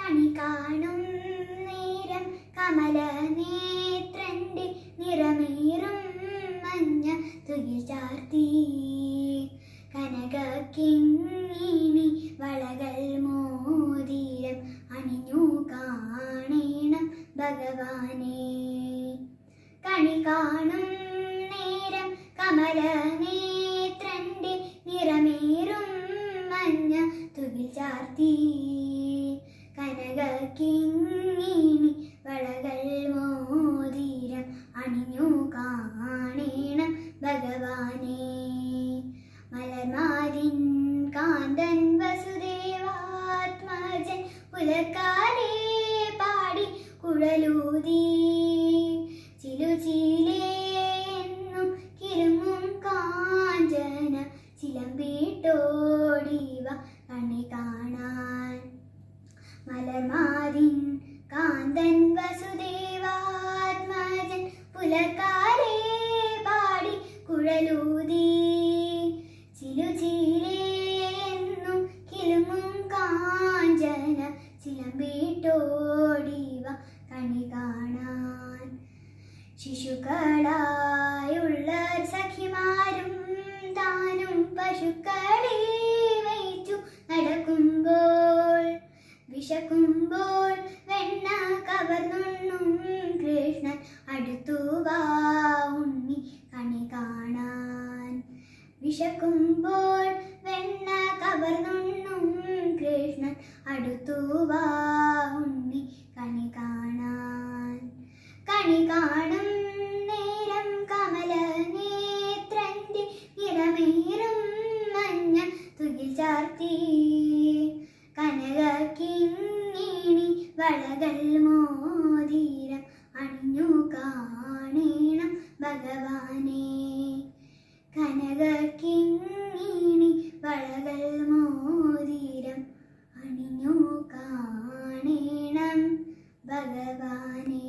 കണി കാണും നേരം കമല നേത്രന്റെ നിറമേറും മഞ്ഞ തുകിൽ ചാർത്തി കനകക്കിങ്ങിണി വളകൾ മോതിരം അണിഞ്ഞു കാണേണം ഭഗവാനെ. കണി കാണും നേരം കമല നേത്രന്റെ നിറമേറും മഞ്ഞ തുകിൽ ചാർത്തി കനകക്കിങ്ങിണി വളകൾ മോതിരം അണിഞ്ഞു കാണേണം ഭഗവാനെ. മലർമാരിൻ കാന്തൻ വസുദേവാത്മജൻ പുലർക്കാലേ പാടി കുഴലൂതി ചിലുചീലേ എന്നും കിലുങ്ങും കാഞ്ചന ചിലമ്പിട്ടോടിവ കണി കാണാൻ. മലർമാരിൻ കാന്തൻ വസുദേവാത്മജൻ പുലർക്കാലേ പാടി കുഴലൂതി ചിലുചീലേ എന്നും കിലുങ്ങും കാഞ്ചന ചിലമ്പിട്ടോടിവ കണി കാണാൻ. ശിശുക്കളായുള്ള സഖിമാരും താനും പശുക്കളെ വഹിച്ചു നടക്കുമ്പോൾ വിശക്കുമ്പോൾ വെണ്ണ കവർന്നുണ്ണും കൃഷ്ണൻ അടുത്തു വാ ഉണ്ണി കണി കാണാൻ. വിശക്കുമ്പോൾ വെണ്ണ കവർന്നുണ്ണും കൃഷ്ണൻ അടുത്തു വാ ഉണ്ണി കണി കാണാൻ. കണി കാണും നേരം കമല നേത്രന്റെ നിറമേറും മഞ്ഞ തുകിൽ ചാർത്തി കനകക്കിങ്ങിണി വളകൾ മോതിരം അണിഞ്ഞു കാണേണം ഭഗവാനെ. കനകക്കിങ്ങിണി വളകൾ മോതിരം അണിഞ്ഞു കാണേണം ഭഗവാനെ.